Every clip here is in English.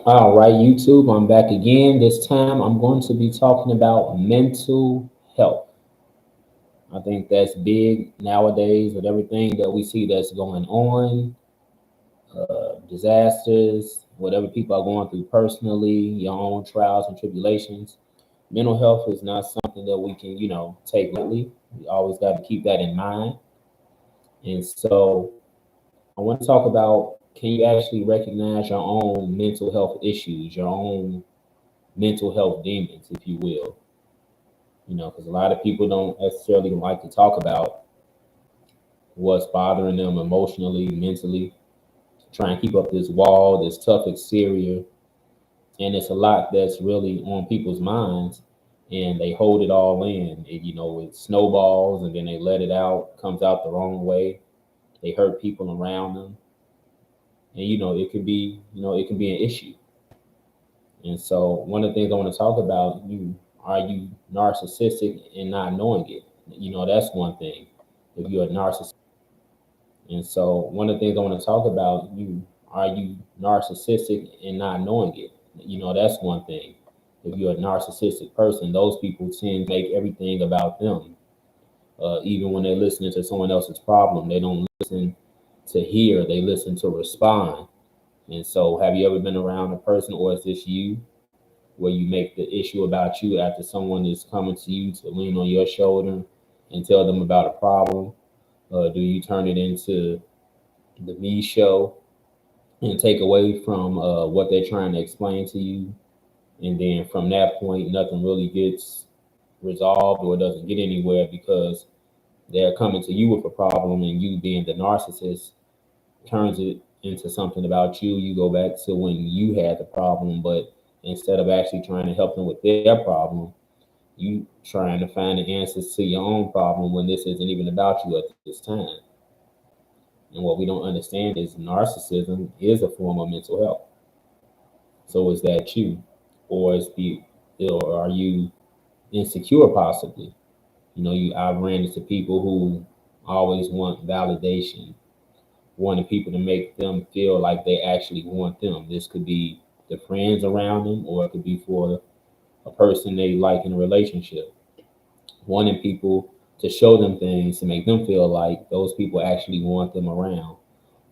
All right, YouTube, I'm back again. This time I'm going to be talking about mental health. I think that's big nowadays with everything that we see that's going on, disasters, whatever people are going through personally, your own trials and tribulations. Mental health is not something that we can, take lightly. We always got to keep that in mind. And so I want to talk about, can you actually recognize your own mental health issues, your own mental health demons, if you will? Because a lot of people don't necessarily like to talk about what's bothering them emotionally, mentally, try and keep up this wall, this tough exterior. And it's a lot that's really on people's minds, and they hold it all in. It snowballs, and then they let it out, comes out the wrong way. They hurt people around them. And, it can be an issue. And so one of the things I want to talk about, are you narcissistic and not knowing it? That's one thing. If you're a narcissist. And so one of the things I want to talk about, are you narcissistic and not knowing it? That's one thing. If you're a narcissistic person, those people tend to make everything about them. Even when they're listening to someone else's problem, they don't listen to hear, they listen to respond. And so have you ever been around a person, or is this you, where you make the issue about you after someone is coming to you to lean on your shoulder and tell them about a problem? Do you turn it into the me show and take away from what they're trying to explain to you? And then from that point, nothing really gets resolved or doesn't get anywhere because they're coming to you with a problem, and you, being the narcissist, turns it into something about you. You go back to when you had the problem, but instead of actually trying to help them with their problem, you trying to find the answers to your own problem when this isn't even about you at this time. And what we don't understand is narcissism is a form of mental health. So is that you, or or are you insecure possibly? I've ran into people who always want validation, wanting people to make them feel like they actually want them. This could be the friends around them, or it could be for a person they like in a relationship, wanting people to show them things to make them feel like those people actually want them around,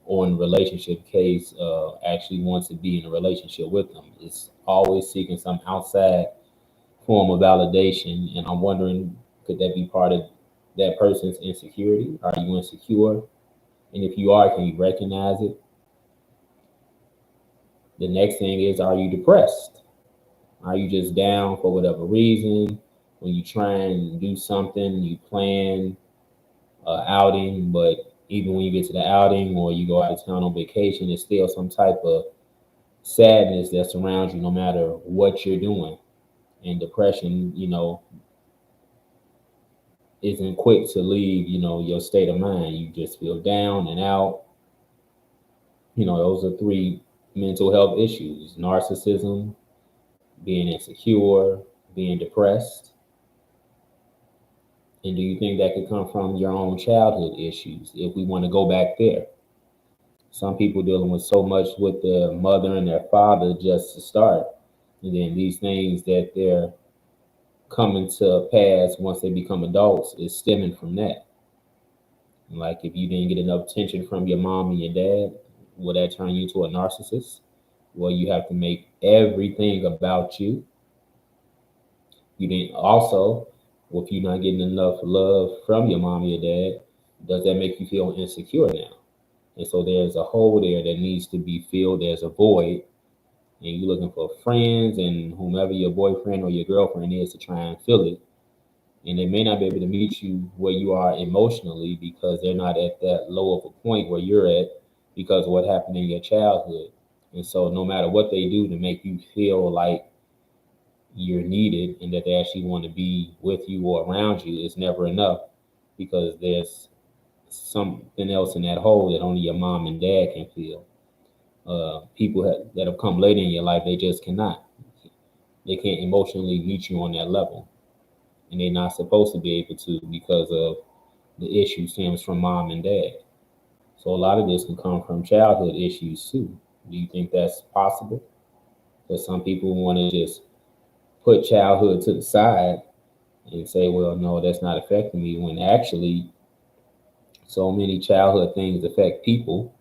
or in a relationship case, actually wants to be in a relationship with them. It's always seeking some outside form of validation. And I'm wondering, could that be part of that person's insecurity? Are you insecure? And if you are, can you recognize it? The next thing is, are you depressed? Are you just down for whatever reason? When you try and do something, you plan outing, but even when you get to the outing or you go out of town on vacation, there's still some type of sadness that surrounds you no matter what you're doing. And depression, isn't quick to leave, your state of mind. You just feel down and out. Those are three mental health issues: narcissism, being insecure, being depressed. And do you think that could come from your own childhood issues if we want to go back there? Some people dealing with so much with their mother and their father just to start. And then these things that they're coming to pass once they become adults is stemming from that. Like, if you didn't get enough attention from your mom and your dad, will that turn you into a narcissist? Well, you have to make everything about you. You didn't also, if you're not getting enough love from your mom or your dad, does that make you feel insecure now? And so there's a hole there that needs to be filled. There's a void, and you're looking for friends and whomever your boyfriend or your girlfriend is to try and fill it. And they may not be able to meet you where you are emotionally because they're not at that low of a point where you're at because of what happened in your childhood. And so no matter what they do to make you feel like you're needed and that they actually want to be with you or around you, it's never enough because there's something else in that hole that only your mom and dad can feel. People that have come later in your life, they just cannot. They can't emotionally meet you on that level, and they're not supposed to be able to because of the issue stems from mom and dad. So a lot of this can come from childhood issues too. Do you think that's possible? But some people want to just put childhood to the side and say, well, no, that's not affecting me, when actually so many childhood things affect people,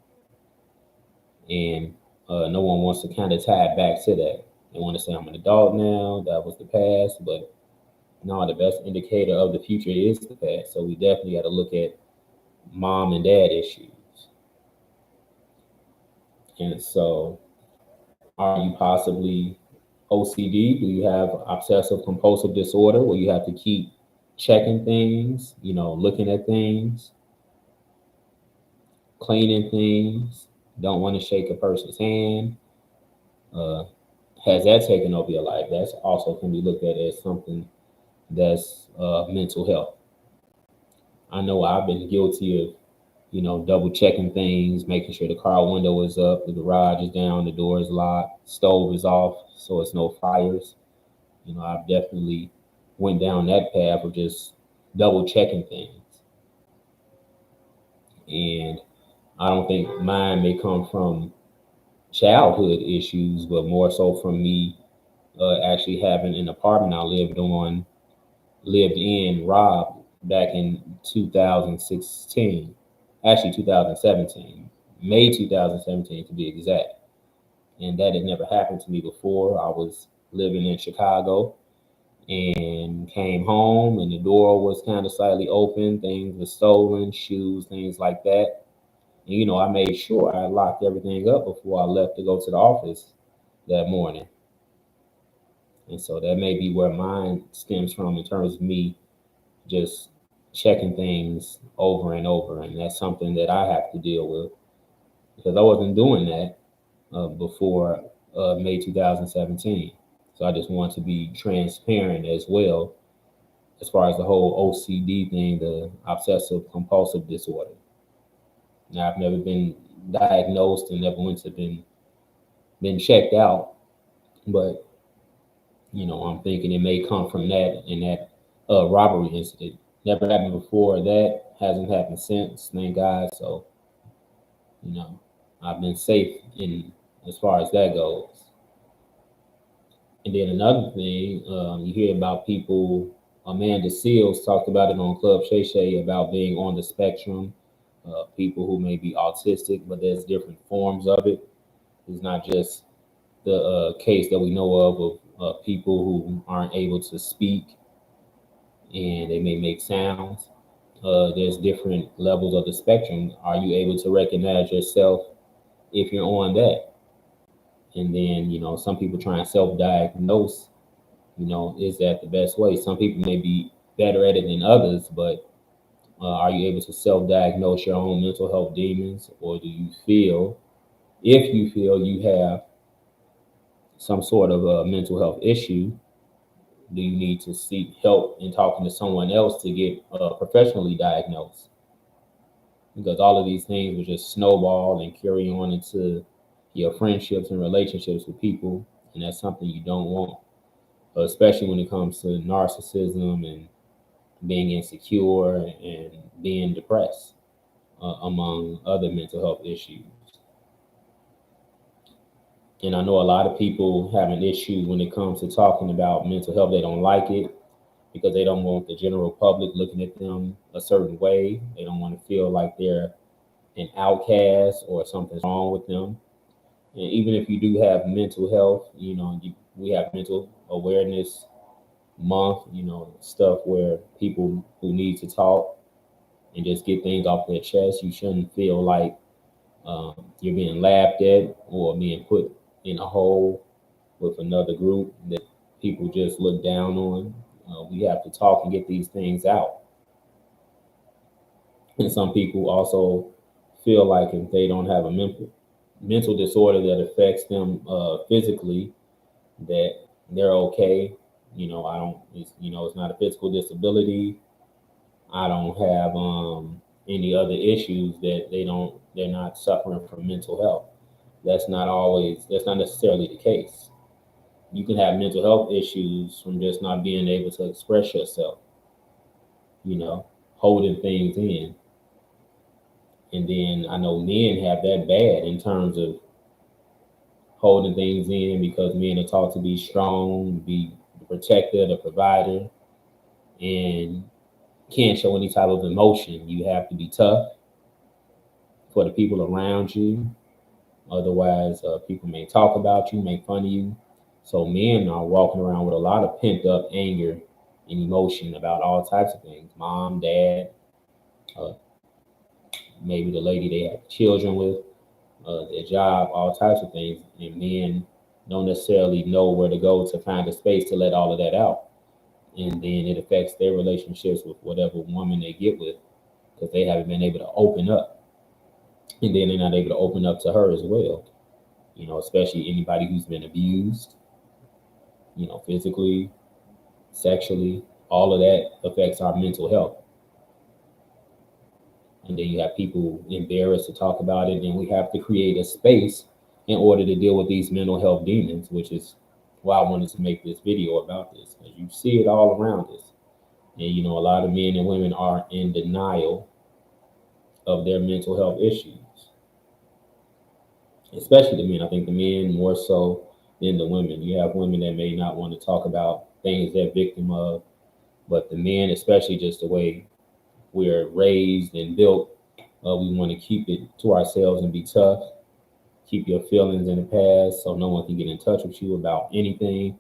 and no one wants to kind of tie it back to that. They want to say, I'm an adult now, that was the past, but no, the best indicator of the future is the past. So we definitely got to look at mom and dad issues. And so, are you possibly OCD? Do you have obsessive compulsive disorder where you have to keep checking things, looking at things, cleaning things, don't want to shake a person's hand? Uh, has that taken over your life? That's also can be looked at as something that's mental health. I know I've been guilty of, double checking things, making sure the car window is up, the garage is down, the door is locked, stove is off, so it's no fires. I've definitely went down that path of just double checking things. And I don't think mine may come from childhood issues, but more so from me actually having an apartment I lived in robbed back in 2016, actually 2017, May 2017 to be exact. And that had never happened to me before. I was living in Chicago and came home, and the door was kind of slightly open. Things were stolen, shoes, things like that. And, I made sure I locked everything up before I left to go to the office that morning. And so that may be where mine stems from in terms of me just checking things over and over. And that's something that I have to deal with because I wasn't doing that before May 2017. So I just want to be transparent as well as far as the whole OCD thing, the obsessive compulsive disorder. Now, I've never been diagnosed and never once have been checked out, but I'm thinking it may come from that and that robbery incident. Never happened before. That hasn't happened since, thank God. So, you know, I've been safe in as far as that goes. And then another thing, you hear about people. Amanda Seals talked about it on Club Shay Shay about being on the spectrum. People who may be autistic, but there's different forms of it. It's not just the case that we know of people who aren't able to speak and they may make sounds. There's different levels of the spectrum. Are you able to recognize yourself if you're on that? And then, some people try and self diagnose. Is that the best way? Some people may be better at it than others, but are you able to self diagnose your own mental health demons? Or do you feel, if you feel you have some sort of a mental health issue, do you need to seek help in talking to someone else to get professionally diagnosed? Because all of these things will just snowball and carry on into your friendships and relationships with people, and that's something you don't want, especially when it comes to narcissism and being insecure and being depressed, among other mental health issues. And I know a lot of people have an issue when it comes to talking about mental health. They don't like it because they don't want the general public looking at them a certain way. They don't want to feel like they're an outcast or something's wrong with them. And even if you do have mental health, we have mental awareness month, stuff where people who need to talk and just get things off their chest, you shouldn't feel like you're being laughed at or being put in a hole with another group that people just look down on. We have to talk and get these things out. And some people also feel like if they don't have a mental disorder that affects them physically, that they're okay. I don't. It's not a physical disability. I don't have any other issues that they're not suffering from mental health. That's not necessarily the case. You can have mental health issues from just not being able to express yourself, you know, holding things in. And then I know men have that bad in terms of holding things in because men are taught to be strong, be the protector, the provider, and can't show any type of emotion. You have to be tough for the people around you. Otherwise, people may talk about you, make fun of you. So men are walking around with a lot of pent up anger and emotion about all types of things. Mom, dad, uh, maybe the lady they have children with, their job, all types of things. And men don't necessarily know where to go to find a space to let all of that out. And then it affects their relationships with whatever woman they get with because they haven't been able to open up. And then they're not able to open up to her as well. Especially anybody who's been abused, physically, sexually, all of that affects our mental health. And then you have people embarrassed to talk about it, and we have to create a space in order to deal with these mental health demons, which is why I wanted to make this video about this, because you see it all around us. And a lot of men and women are in denial of their mental health issues, especially the men. I think the men more so than the women. You have women that may not want to talk about things they're victim of, but the men, especially just the way we're raised and built, we want to keep it to ourselves and be tough. Keep your feelings in the past so no one can get in touch with you about anything.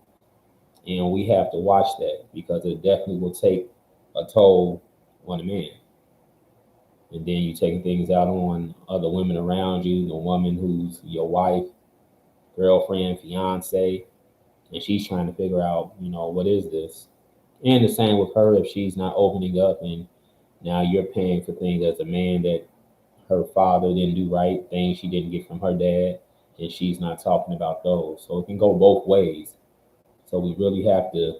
And we have to watch that because it definitely will take a toll on a man. And then you taking things out on other women around you, the woman who's your wife, girlfriend, fiance, and she's trying to figure out, what is this? And the same with her if she's not opening up and now you're paying for things as a man that her father didn't do right, things she didn't get from her dad, and she's not talking about those. So it can go both ways. So we really have to,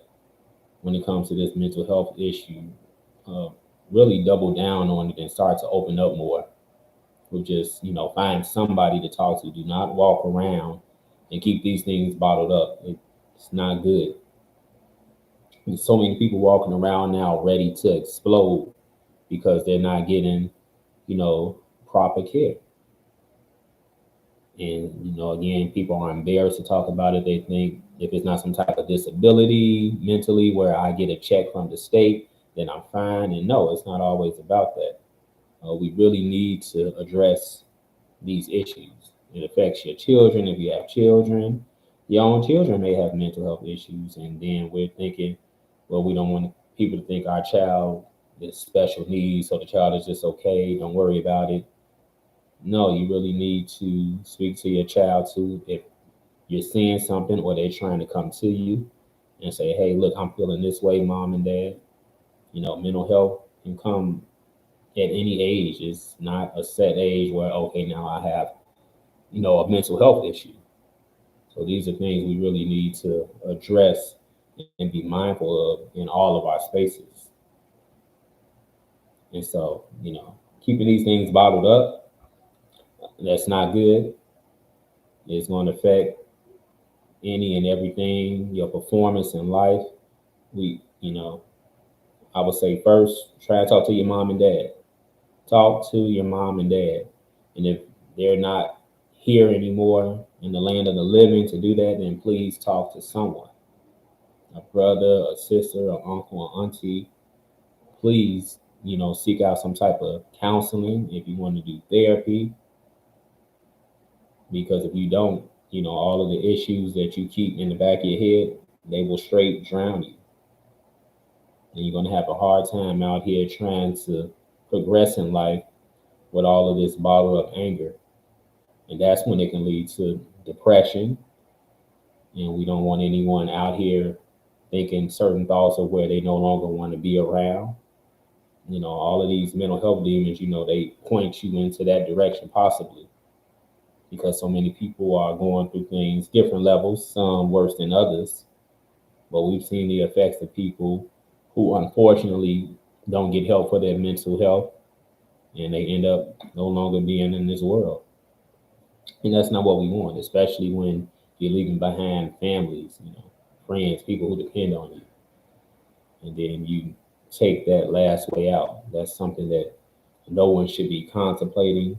when it comes to this mental health issue, uh, really double down on it and start to open up more. We'll just, find somebody to talk to. Do not walk around and keep these things bottled up. It's not good. There's so many people walking around now ready to explode because they're not getting, you know, proper care. And, again, people are embarrassed to talk about it. They think if it's not some type of disability mentally where I get a check from the state, then I'm fine. And no, it's not always about that. We really need to address these issues. It affects your children. If you have children, your own children may have mental health issues. And then we're thinking, well, we don't want people to think our child is special needs, so the child is just okay. Don't worry about it. No, you really need to speak to your child too. If you're seeing something or they're trying to come to you and say, hey, look, I'm feeling this way, mom and dad. Mental health can come at any age. It's not a set age where, okay, now I have, a mental health issue. So these are things we really need to address and be mindful of in all of our spaces. And so, keeping these things bottled up, that's not good. It's going to affect any and everything, your performance in life. I would say first, try to talk to your mom and dad. Talk to your mom and dad. And if they're not here anymore in the land of the living to do that, then please talk to someone, a brother, a sister, an uncle, or auntie. Please, seek out some type of counseling if you want to do therapy. Because if you don't, all of the issues that you keep in the back of your head, they will straight drown you. And you're going to have a hard time out here trying to progress in life with all of this bottled up anger. And that's when it can lead to depression. And we don't want anyone out here thinking certain thoughts of where they no longer want to be around. All of these mental health demons, they point you into that direction possibly because so many people are going through things, different levels, some worse than others. But we've seen the effects of people who unfortunately don't get help for their mental health and they end up no longer being in this world. And that's not what we want, especially when you're leaving behind families, friends, people who depend on you. And then you take that last way out. That's something that no one should be contemplating,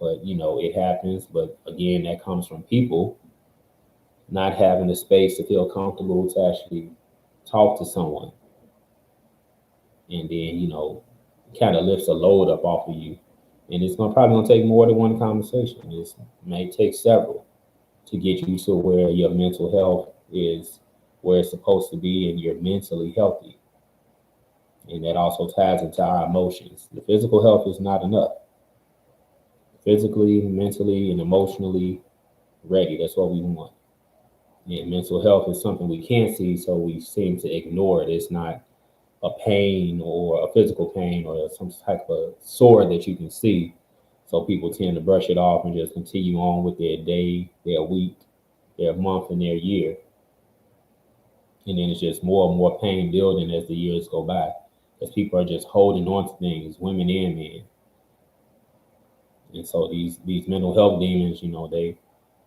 but it happens. But again, that comes from people. not having the space to feel comfortable to actually talk to someone, and then kind of lifts a load up off of you. And it's gonna take more than one conversation. It may take several to get you to where your mental health is where it's supposed to be and you're mentally healthy. And that also ties into our emotions. The physical health is not enough. Physically, mentally, and emotionally ready. That's what we want. And mental health is something we can't see, so we seem to ignore it. It's not a pain or a physical pain or some type of sore that you can see. So people tend to brush it off and just continue on with their day, their week, their month, and their year. And then it's just more and more pain building as the years go by. As people are just holding on to things, women and men. And so these mental health demons,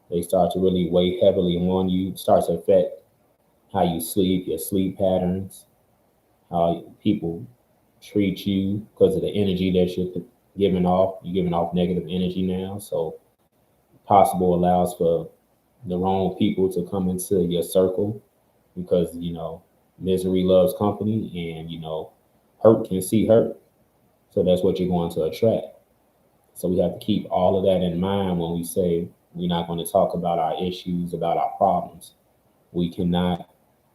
they start to really weigh heavily on you. It starts to affect how you sleep, your sleep patterns, how people treat you because of the energy that you're giving off. You're giving off negative energy now. So possible allows for the wrong people to come into your circle because, misery loves company and, hurt can see hurt. So that's what you're going to attract. So we have to keep all of that in mind when we say we're not going to talk about our issues, about our problems. We cannot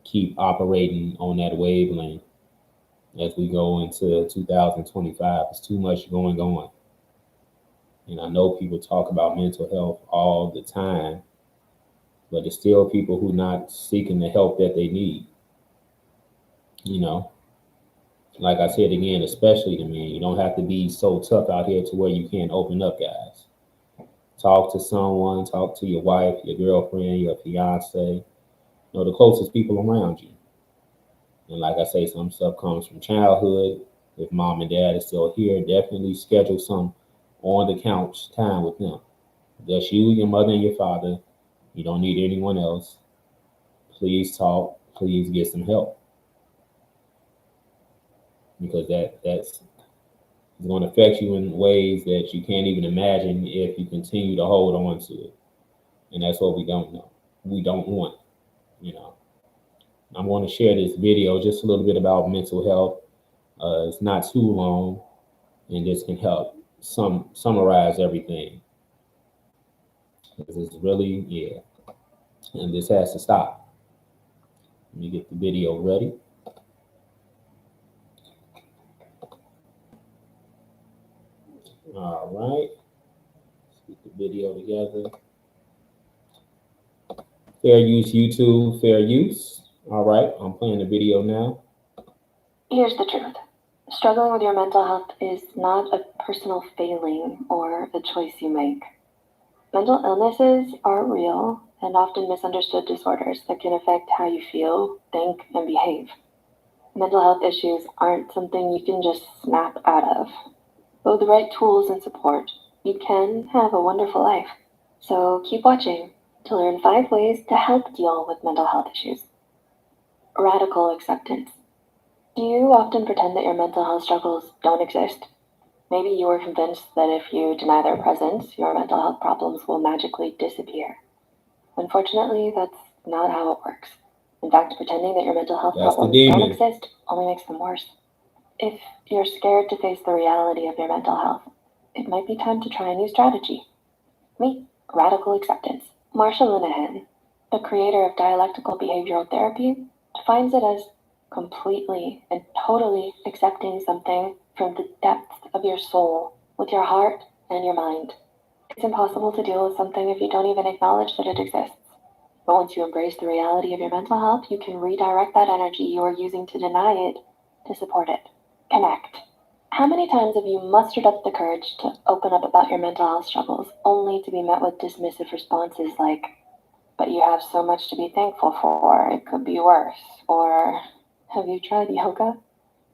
keep operating on that wavelength as we go into 2025. It's too much going on. And I know people talk about mental health all the time, but there's still people who not seeking the help that they need. You know, like I said again, especially to men, you don't have to be so tough out here to where you can't open up, guys. Talk to someone, talk to your wife, your girlfriend, your fiance, the closest people around you. And like I say, some stuff comes from childhood. If mom and dad is still here, definitely schedule some on the couch time with them. Just you, your mother, and your father. You don't need anyone else. Please talk. Please get some help because that's going to affect you in ways that you can't even imagine if you continue to hold on to it. And that's what we don't know. We don't want. You know, I'm going to share this video just a little bit about mental health. It's not too long, and this can help summarize everything. This is really, yeah, and this has to stop. Let me get the video ready. All right, let's get the video together. Fair use, YouTube, fair use. All right, I'm playing the video now. Here's the truth. Struggling with your mental health is not a personal failing or a choice you make. Mental illnesses are real and often misunderstood disorders that can affect how you feel, think, and behave. Mental health issues aren't something you can just snap out of. But with the right tools and support, you can have a wonderful life. So keep watching to learn 5 ways to help deal with mental health issues. Radical acceptance. Do you often pretend that your mental health struggles don't exist? Maybe you are convinced that if you deny their presence, your mental health problems will magically disappear. Unfortunately, that's not how it works. In fact, pretending that your mental health problems don't exist only makes them worse. If you're scared to face the reality of your mental health, it might be time to try a new strategy. Meet radical acceptance. Marsha Linehan, the creator of dialectical behavioral therapy, defines it as completely and totally accepting something from the depths of your soul with your heart and your mind. It's impossible to deal with something if you don't even acknowledge that it exists. But once you embrace the reality of your mental health, you can redirect that energy you are using to deny it to support it. Connect. How many times have you mustered up the courage to open up about your mental health struggles only to be met with dismissive responses like, but you have so much to be thankful for, it could be worse, or have you tried yoga?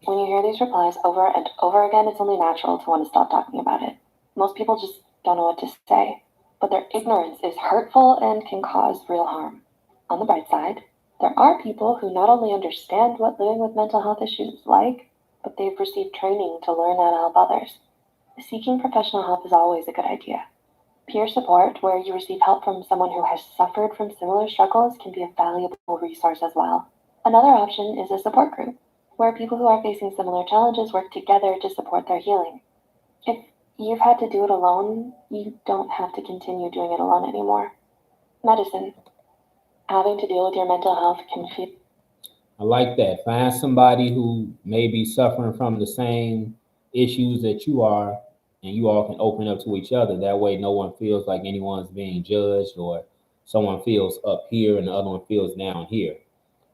When you hear these replies over and over again, it's only natural to want to stop talking about it. Most people just don't know what to say, but their ignorance is hurtful and can cause real harm. On the bright side, there are people who not only understand what living with mental health issues is like, but they've received training to learn how to help others. Seeking professional help is always a good idea. Peer support, where you receive help from someone who has suffered from similar struggles, can be a valuable resource as well. Another option is a support group, where people who are facing similar challenges work together to support their healing. If you've had to do it alone, you don't have to continue doing it alone anymore. Medicine. Having to deal with your mental health can feel. I like that. Find somebody who may be suffering from the same issues that you are, and you all can open up to each other. That way, no one feels like anyone's being judged, or someone feels up here and the other one feels down here.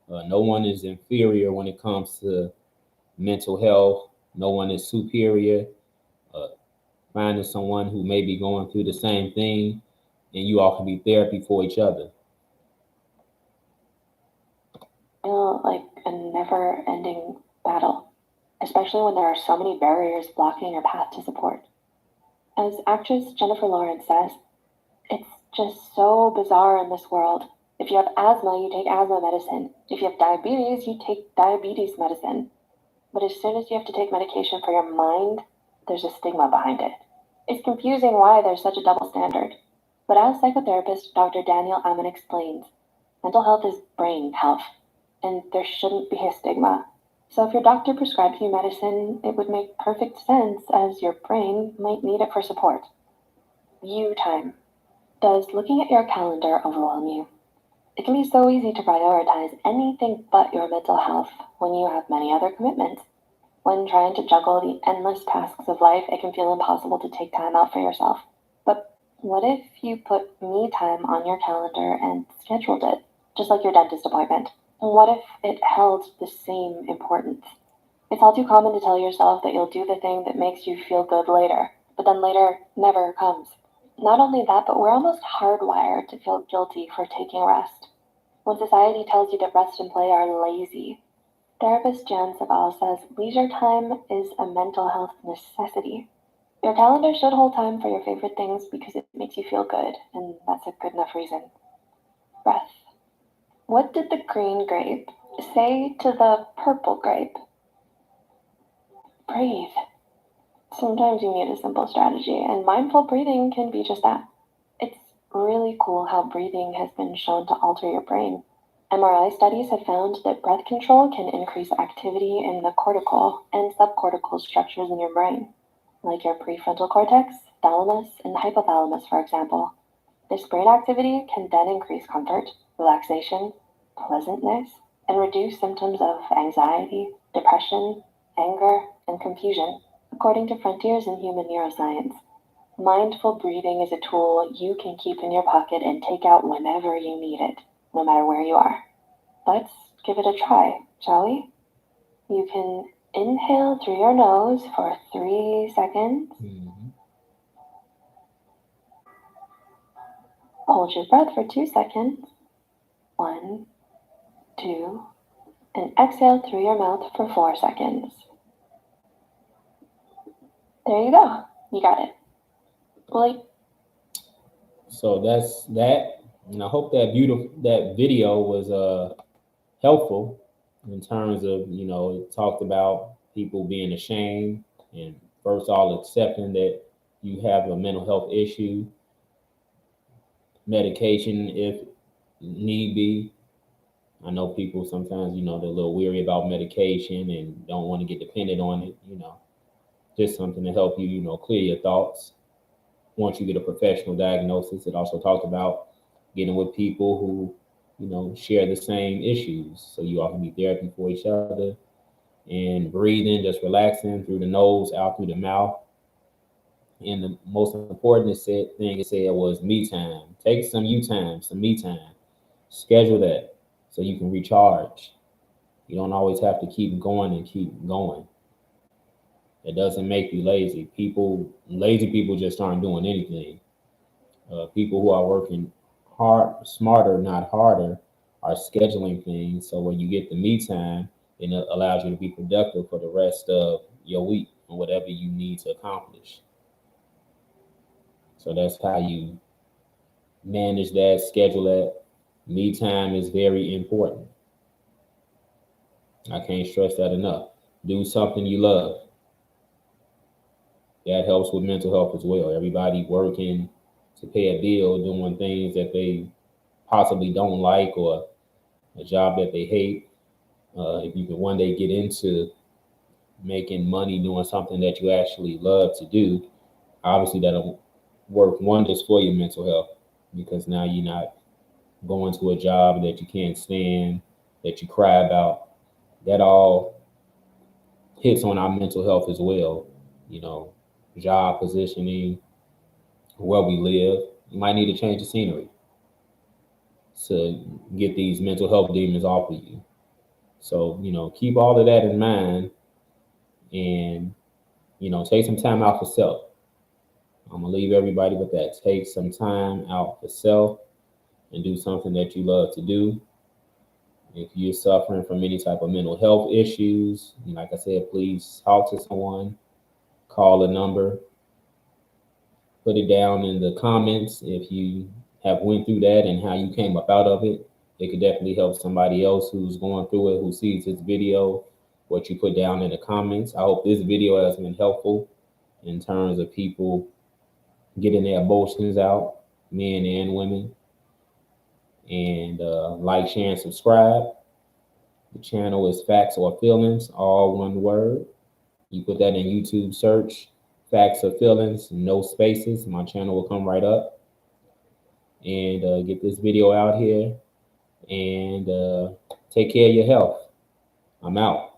No one is inferior when it comes to mental health. No one is superior. Uh, Finding someone who may be going through the same thing, and you all can be therapy for each other. Like a never ending battle, especially when there are so many barriers blocking your path to support. As actress Jennifer Lawrence says, it's just so bizarre in this world. If you have asthma, you take asthma medicine. If you have diabetes, you take diabetes medicine. But as soon as you have to take medication for your mind, there's a stigma behind it. It's confusing why there's such a double standard. But as psychotherapist Dr. Daniel Ammon explains, mental health is brain health, and there shouldn't be a stigma. So if your doctor prescribes you medicine, it would make perfect sense as your brain might need it for support. You time. Does looking at your calendar overwhelm you? It can be so easy to prioritize anything but your mental health when you have many other commitments. When trying to juggle the endless tasks of life, it can feel impossible to take time out for yourself. But what if you put me time on your calendar and scheduled it, just like your dentist appointment? What if it held the same importance? It's all too common to tell yourself that you'll do the thing that makes you feel good later, but then later never comes. Not only that, but we're almost hardwired to feel guilty for taking rest. When society tells you that rest and play are lazy, therapist Jan Saval says leisure time is a mental health necessity. Your calendar should hold time for your favorite things because it makes you feel good, and that's a good enough reason. Breath. What did the green grape say to the purple grape? Breathe. Sometimes you need a simple strategy, and mindful breathing can be just that. It's really cool how breathing has been shown to alter your brain. MRI studies have found that breath control can increase activity in the cortical and subcortical structures in your brain, like your prefrontal cortex, thalamus, and hypothalamus, for example. This brain activity can then increase comfort, relaxation, pleasantness, and reduce symptoms of anxiety, depression, anger, and confusion, according to Frontiers in Human Neuroscience. Mindful breathing is a tool you can keep in your pocket and take out whenever you need it, no matter where you are. Let's give it a try, shall we? You can inhale through your nose for 3 seconds, Mhm. hold your breath for 2 seconds, 1, 2, and exhale through your mouth for 4 seconds. There you go. You got it. Like, So that's that, and I hope that video was helpful in terms of, it talked about people being ashamed and first of all accepting that you have a mental health issue, medication if need be. I know people sometimes, they're a little weary about medication and don't want to get dependent on it, just something to help you, clear your thoughts. Once you get a professional diagnosis, it also talked about getting with people who, share the same issues. So you all can be therapy for each other and breathing, just relaxing through the nose, out through the mouth. And the most important thing it said was me time. Take some you time, some me time. Schedule that so you can recharge. You don't always have to keep going and keep going. It doesn't make you lazy. Lazy people just aren't doing anything. People who are working hard, smarter, not harder, are scheduling things. So when you get the me time, it allows you to be productive for the rest of your week and whatever you need to accomplish. So that's how you manage that, schedule that. Me time is very important. I can't stress that enough. Do something you love. That helps with mental health as well. Everybody working to pay a bill doing things that they possibly don't like or a job that they hate. If you can one day get into making money doing something that you actually love to do, obviously that'll work wonders for your mental health because now you're not going to a job that you can't stand, that you cry about. That all hits on our mental health as well. You know, job positioning, where we live. You might need to change the scenery to get these mental health demons off of you. So, keep all of that in mind and, take some time out for self. I'm going to leave everybody with that. Take some time out for self and do something that you love to do. If you're suffering from any type of mental health issues, like I said, please talk to someone, call a number, put it down in the comments if you have went through that and how you came up out of it. It could definitely help somebody else who's going through it, who sees this video, what you put down in the comments. I hope this video has been helpful in terms of people getting their emotions out, men and women. And like, share, and subscribe. The channel is Facts or Feelings, all one word. You put that in YouTube search, Facts or Feelings, no spaces. My channel will come right up. And get this video out here and take care of your health. I'm out.